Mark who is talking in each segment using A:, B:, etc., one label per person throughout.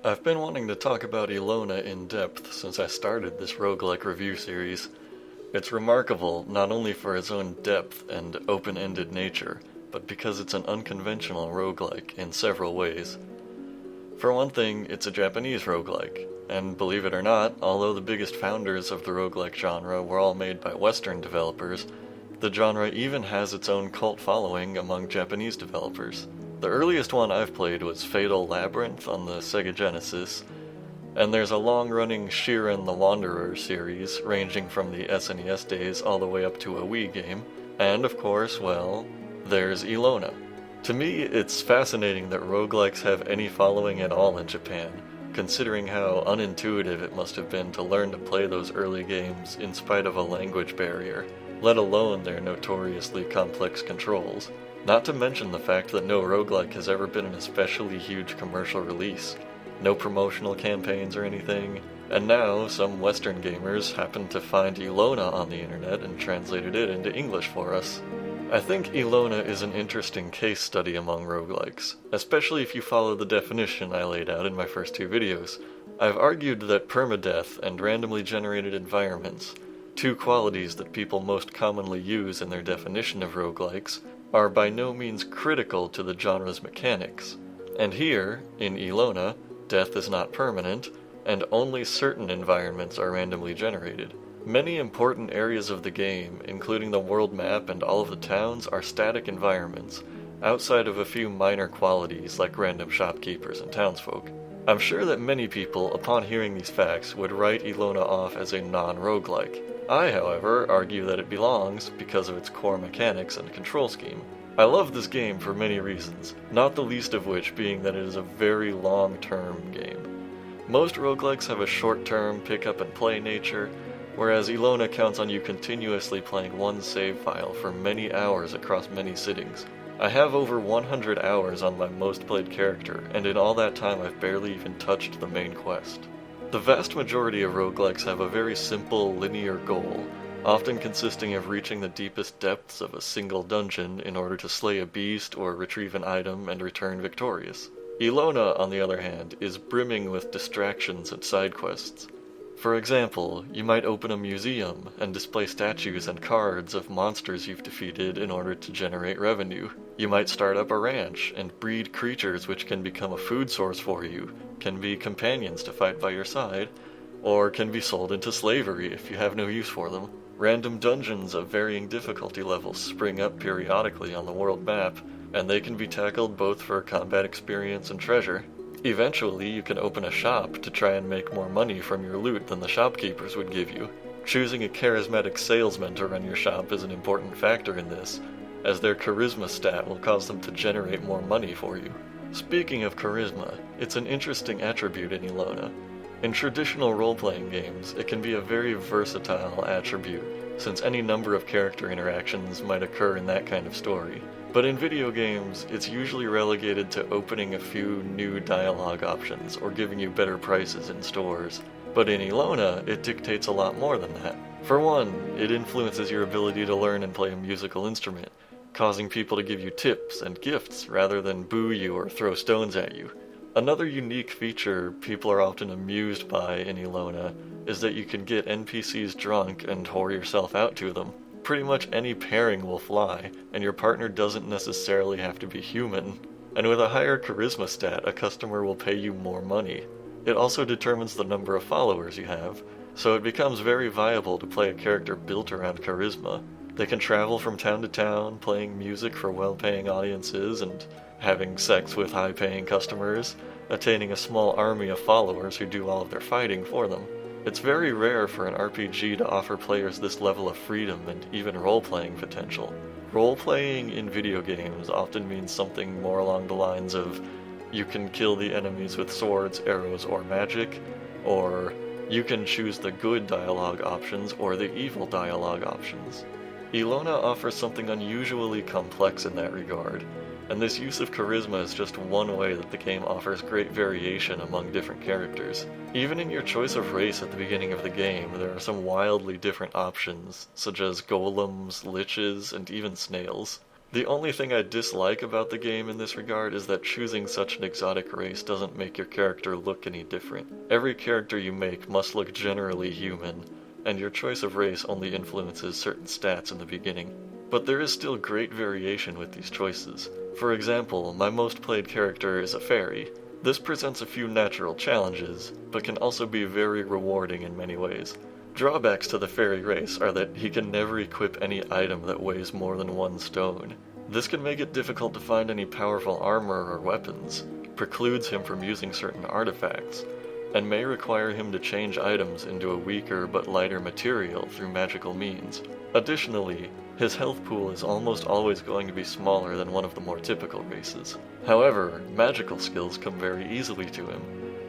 A: I've been wanting to talk about Elona in depth since I started this roguelike review series. It's remarkable not only for its own depth and open-ended nature, but because it's an unconventional roguelike in several ways. For one thing, it's a Japanese roguelike, and believe it or not, although the biggest founders of the roguelike genre were all made by Western developers, the genre even has its own cult following among Japanese developers. The earliest one I've played was Fatal Labyrinth on the Sega Genesis, and there's a long-running Shiren the Wanderer series ranging from the SNES days all the way up to a Wii game, and of course, well, there's Elona. To me, it's fascinating that roguelikes have any following at all in Japan, considering how unintuitive it must have been to learn to play those early games in spite of a language barrier, let alone their notoriously complex controls. Not to mention the fact that no roguelike has ever been an especially huge commercial release. No promotional campaigns or anything, and now some Western gamers happened to find Elona on the internet and translated it into English for us. I think Elona is an interesting case study among roguelikes, especially if you follow the definition I laid out in my first two videos. I've argued that permadeath and randomly generated environments, two qualities that people most commonly use in their definition of roguelikes, are by no means critical to the genre's mechanics. And here, in Elona, death is not permanent, and only certain environments are randomly generated. Many important areas of the game, including the world map and all of the towns, are static environments, outside of a few minor qualities like random shopkeepers and townsfolk. I'm sure that many people, upon hearing these facts, would write Elona off as a non-roguelike. I, however, argue that it belongs because of its core mechanics and control scheme. I love this game for many reasons, not the least of which being that it is a very long-term game. Most roguelikes have a short-term pick-up-and-play nature, whereas Elona counts on you continuously playing one save file for many hours across many sittings. I have over 100 hours on my most played character, and in all that time I've barely even touched the main quest. The vast majority of roguelikes have a very simple, linear goal, often consisting of reaching the deepest depths of a single dungeon in order to slay a beast or retrieve an item and return victorious. Elona, on the other hand, is brimming with distractions and side quests. For example, you might open a museum and display statues and cards of monsters you've defeated in order to generate revenue. You might start up a ranch and breed creatures which can become a food source for you, can be companions to fight by your side, or can be sold into slavery if you have no use for them. Random dungeons of varying difficulty levels spring up periodically on the world map, and they can be tackled both for combat experience and treasure. Eventually, you can open a shop to try and make more money from your loot than the shopkeepers would give you. Choosing a charismatic salesman to run your shop is an important factor in this, as their charisma stat will cause them to generate more money for you. Speaking of charisma, it's an interesting attribute in Elona. In traditional role-playing games, it can be a very versatile attribute, since any number of character interactions might occur in that kind of story. But in video games, it's usually relegated to opening a few new dialogue options or giving you better prices in stores. But in Elona, it dictates a lot more than that. For one, it influences your ability to learn and play a musical instrument, causing people to give you tips and gifts rather than boo you or throw stones at you. Another unique feature people are often amused by in Elona is that you can get NPCs drunk and whore yourself out to them. Pretty much any pairing will fly, and your partner doesn't necessarily have to be human. And with a higher charisma stat, a customer will pay you more money. It also determines the number of followers you have, so it becomes very viable to play a character built around charisma. They can travel from town to town, playing music for well-paying audiences and having sex with high-paying customers, attaining a small army of followers who do all of their fighting for them. It's very rare for an RPG to offer players this level of freedom and even role-playing potential. Role-playing in video games often means something more along the lines of you can kill the enemies with swords, arrows, or magic, or you can choose the good dialogue options or the evil dialogue options. Elona offers something unusually complex in that regard, and this use of charisma is just one way that the game offers great variation among different characters. Even in your choice of race at the beginning of the game, there are some wildly different options, such as golems, liches, and even snails. The only thing I dislike about the game in this regard is that choosing such an exotic race doesn't make your character look any different. Every character you make must look generally human, and your choice of race only influences certain stats in the beginning. But there is still great variation with these choices. For example, my most played character is a fairy. This presents a few natural challenges, but can also be very rewarding in many ways. Drawbacks to the fairy race are that he can never equip any item that weighs more than 1 stone. This can make it difficult to find any powerful armor or weapons, precludes him from using certain artifacts, and may require him to change items into a weaker but lighter material through magical means. Additionally, his health pool is almost always going to be smaller than one of the more typical races. However, magical skills come very easily to him.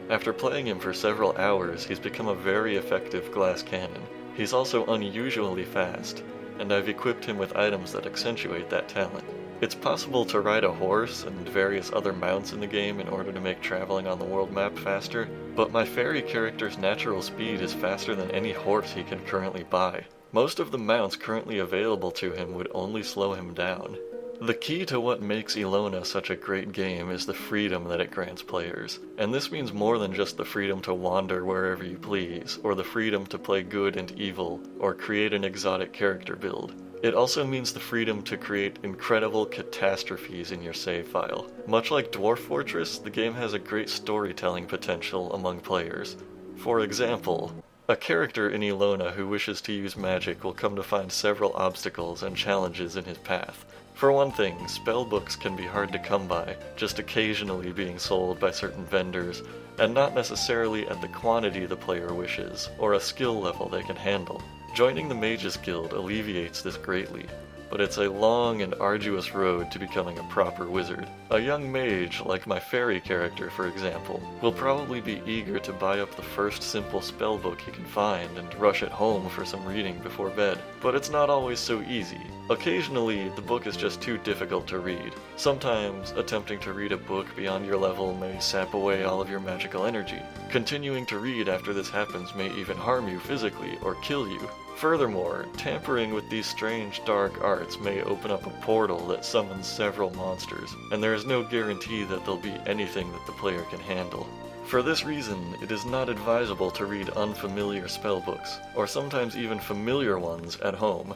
A: After playing him for several hours, he's become a very effective glass cannon. He's also unusually fast, and I've equipped him with items that accentuate that talent. It's possible to ride a horse and various other mounts in the game in order to make traveling on the world map faster, but my fairy character's natural speed is faster than any horse he can currently buy. Most of the mounts currently available to him would only slow him down. The key to what makes Elona such a great game is the freedom that it grants players, and this means more than just the freedom to wander wherever you please, or the freedom to play good and evil, or create an exotic character build. It also means the freedom to create incredible catastrophes in your save file. Much like Dwarf Fortress, the game has a great storytelling potential among players. For example, a character in Elona who wishes to use magic will come to find several obstacles and challenges in his path. For one thing, spellbooks can be hard to come by, just occasionally being sold by certain vendors, and not necessarily at the quantity the player wishes, or a skill level they can handle. Joining the Mages Guild alleviates this greatly, but it's a long and arduous road to becoming a proper wizard. A young mage, like my fairy character for example, will probably be eager to buy up the first simple spellbook he can find and rush it home for some reading before bed. But it's not always so easy. Occasionally, the book is just too difficult to read. Sometimes, attempting to read a book beyond your level may sap away all of your magical energy. Continuing to read after this happens may even harm you physically or kill you. Furthermore, tampering with these strange dark arts may open up a portal that summons several monsters, and there is no guarantee that there'll be anything that the player can handle. For this reason, it is not advisable to read unfamiliar spellbooks, or sometimes even familiar ones, at home.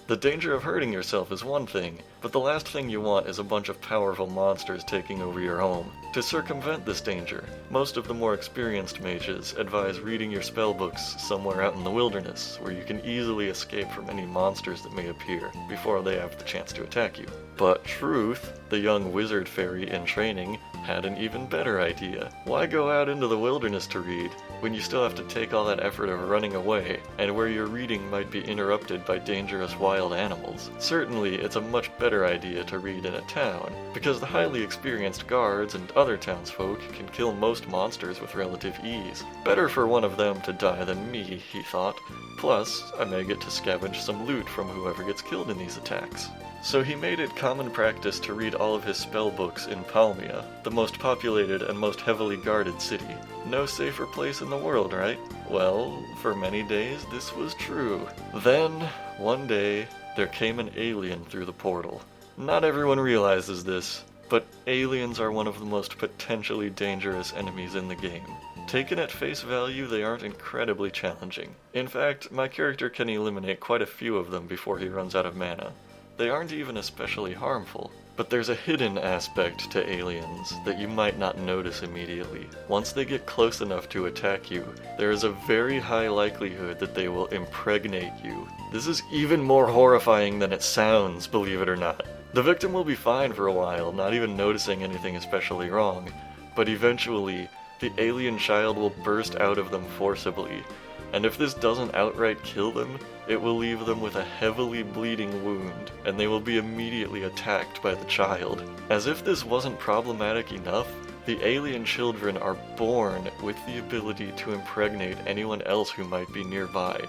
A: The danger of hurting yourself is one thing, but the last thing you want is a bunch of powerful monsters taking over your home. To circumvent this danger, most of the more experienced mages advise reading your spellbooks somewhere out in the wilderness, where you can easily escape from any monsters that may appear before they have the chance to attack you. But Trooth, the young wizard fairy in training, had an even better idea. Why go out into the wilderness to read, when you still have to take all that effort of running away, and where your reading might be interrupted by dangerous wild animals? Certainly, it's a much better idea to read in a town, because the highly experienced guards and other townsfolk can kill most monsters with relative ease. Better for one of them to die than me, he thought. Plus, I may get to scavenge some loot from whoever gets killed in these attacks. So he made it common practice to read all of his spellbooks in Palmia, the most populated and most heavily guarded city. No safer place in the world, right? Well, for many days this was true. Then, one day, there came an alien through the portal. Not everyone realizes this, but aliens are one of the most potentially dangerous enemies in the game. Taken at face value, they aren't incredibly challenging. In fact, my character can eliminate quite a few of them before he runs out of mana. They aren't even especially harmful, but there's a hidden aspect to aliens that you might not notice immediately. Once they get close enough to attack you, there is a very high likelihood that they will impregnate you. This is even more horrifying than it sounds, believe it or not. The victim will be fine for a while, not even noticing anything especially wrong, but eventually, the alien child will burst out of them forcibly, and if this doesn't outright kill them, it will leave them with a heavily bleeding wound, and they will be immediately attacked by the child. As if this wasn't problematic enough, the alien children are born with the ability to impregnate anyone else who might be nearby,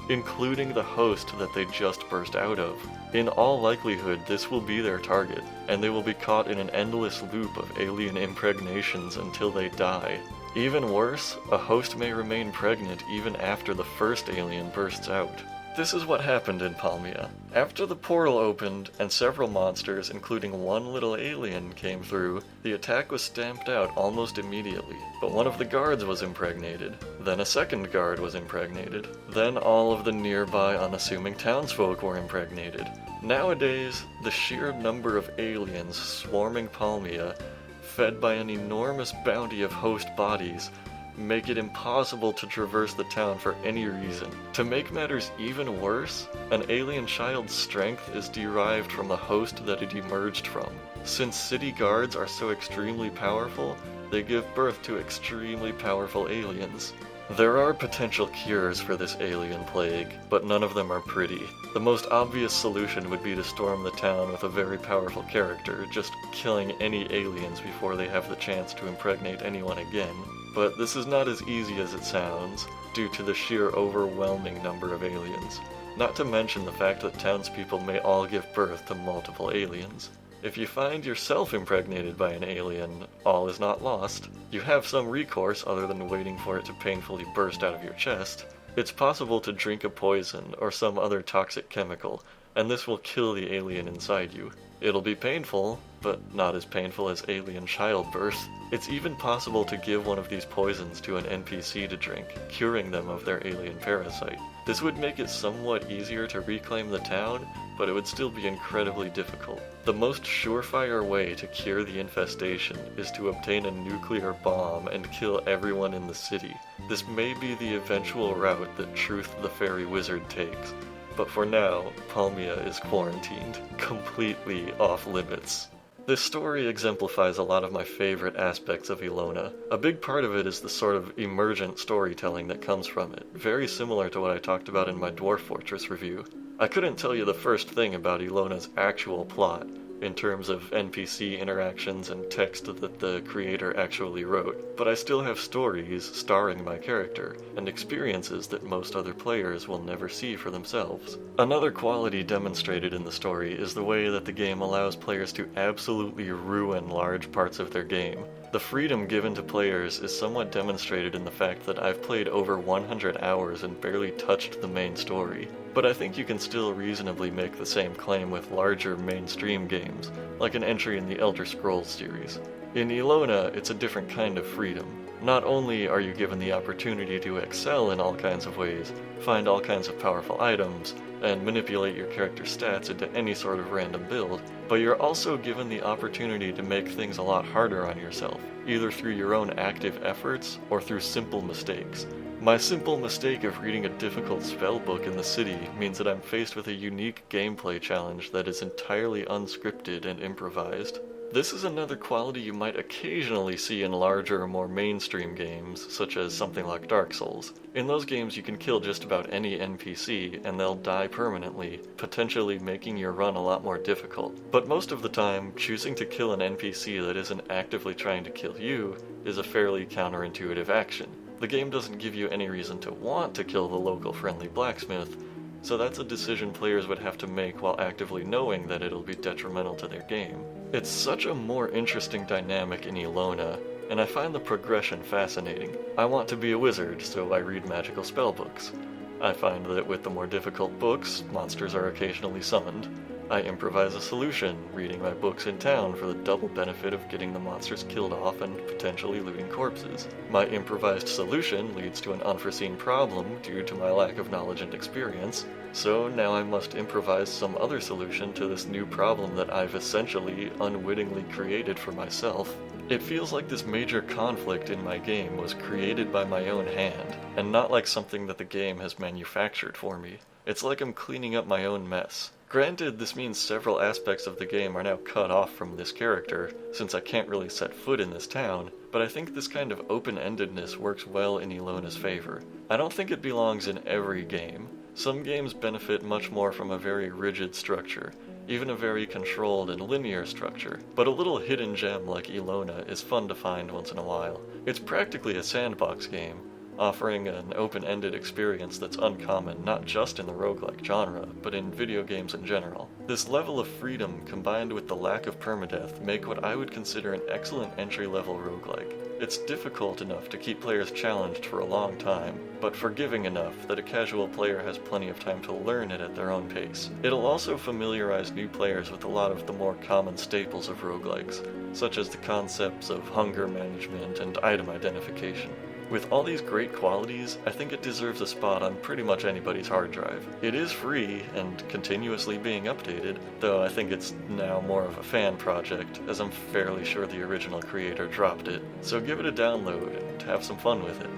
A: including the host that they just burst out of. In all likelihood, this will be their target, and they will be caught in an endless loop of alien impregnations until they die. Even worse, a host may remain pregnant even after the first alien bursts out. This is what happened in Palmia. After the portal opened and several monsters, including one little alien, came through, the attack was stamped out almost immediately. But one of the guards was impregnated. Then a second guard was impregnated. Then all of the nearby unassuming townsfolk were impregnated. Nowadays, the sheer number of aliens swarming Palmia, fed by an enormous bounty of host bodies, make it impossible to traverse the town for any reason. To make matters even worse, an alien child's strength is derived from the host that it emerged from. Since city guards are so extremely powerful, they give birth to extremely powerful aliens. There are potential cures for this alien plague, but none of them are pretty. The most obvious solution would be to storm the town with a very powerful character, just killing any aliens before they have the chance to impregnate anyone again. But this is not as easy as it sounds, due to the sheer overwhelming number of aliens. Not to mention the fact that townspeople may all give birth to multiple aliens. If you find yourself impregnated by an alien, all is not lost. You have some recourse other than waiting for it to painfully burst out of your chest. It's possible to drink a poison or some other toxic chemical, and this will kill the alien inside you. It'll be painful, but not as painful as alien childbirth. It's even possible to give one of these poisons to an NPC to drink, curing them of their alien parasite. This would make it somewhat easier to reclaim the town, but it would still be incredibly difficult. The most surefire way to cure the infestation is to obtain a nuclear bomb and kill everyone in the city. This may be the eventual route that Trooth the Fairy Wizard takes, but for now, Palmia is quarantined, completely off limits. This story exemplifies a lot of my favorite aspects of Elona. A big part of it is the sort of emergent storytelling that comes from it, very similar to what I talked about in my Dwarf Fortress review. I couldn't tell you the first thing about Elona's actual plot, in terms of NPC interactions and text that the creator actually wrote, but I still have stories starring my character, and experiences that most other players will never see for themselves. Another quality demonstrated in the story is the way that the game allows players to absolutely ruin large parts of their game. The freedom given to players is somewhat demonstrated in the fact that I've played over 100 hours and barely touched the main story. But I think you can still reasonably make the same claim with larger mainstream games, like an entry in the Elder Scrolls series. In Elona, it's a different kind of freedom. Not only are you given the opportunity to excel in all kinds of ways, find all kinds of powerful items, and manipulate your character's stats into any sort of random build, but you're also given the opportunity to make things a lot harder on yourself, either through your own active efforts or through simple mistakes. My simple mistake of reading a difficult spellbook in the city means that I'm faced with a unique gameplay challenge that is entirely unscripted and improvised. This is another quality you might occasionally see in larger, more mainstream games, such as something like Dark Souls. In those games you can kill just about any NPC and they'll die permanently, potentially making your run a lot more difficult. But most of the time, choosing to kill an NPC that isn't actively trying to kill you is a fairly counterintuitive action. The game doesn't give you any reason to want to kill the local friendly blacksmith, so that's a decision players would have to make while actively knowing that it'll be detrimental to their game. It's such a more interesting dynamic in Elona, and I find the progression fascinating. I want to be a wizard, so I read magical spellbooks. I find that with the more difficult books, monsters are occasionally summoned. I improvise a solution, reading my books in town for the double benefit of getting the monsters killed off and potentially looting corpses. My improvised solution leads to an unforeseen problem due to my lack of knowledge and experience, so now I must improvise some other solution to this new problem that I've essentially unwittingly created for myself. It feels like this major conflict in my game was created by my own hand, and not like something that the game has manufactured for me. It's like I'm cleaning up my own mess. Granted, this means several aspects of the game are now cut off from this character, since I can't really set foot in this town, but I think this kind of open-endedness works well in Elona's favor. I don't think it belongs in every game. Some games benefit much more from a very rigid structure, even a very controlled and linear structure, but a little hidden gem like Elona is fun to find once in a while. It's practically a sandbox game, offering an open-ended experience that's uncommon not just in the roguelike genre, but in video games in general. This level of freedom combined with the lack of permadeath make what I would consider an excellent entry-level roguelike. It's difficult enough to keep players challenged for a long time, but forgiving enough that a casual player has plenty of time to learn it at their own pace. It'll also familiarize new players with a lot of the more common staples of roguelikes, such as the concepts of hunger management and item identification. With all these great qualities, I think it deserves a spot on pretty much anybody's hard drive. It is free and continuously being updated, though I think it's now more of a fan project, as I'm fairly sure the original creator dropped it, so give it a download and have some fun with it.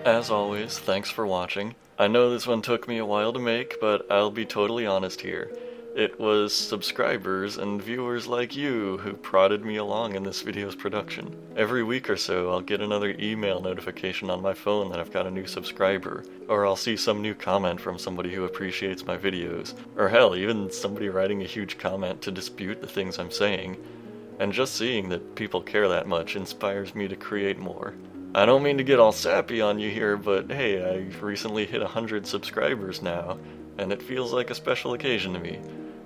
A: As always, thanks for watching. I know this one took me a while to make, but I'll be totally honest here. It was subscribers and viewers like you who prodded me along in this video's production. Every week or so, I'll get another email notification on my phone that I've got a new subscriber, or I'll see some new comment from somebody who appreciates my videos, or hell, even somebody writing a huge comment to dispute the things I'm saying. And just seeing that people care that much inspires me to create more. I don't mean to get all sappy on you here, but hey, I recently hit 100 subscribers now, and it feels like a special occasion to me.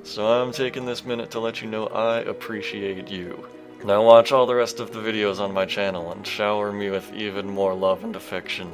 A: So I'm taking this minute to let you know I appreciate you. Now watch all the rest of the videos on my channel and shower me with even more love and affection.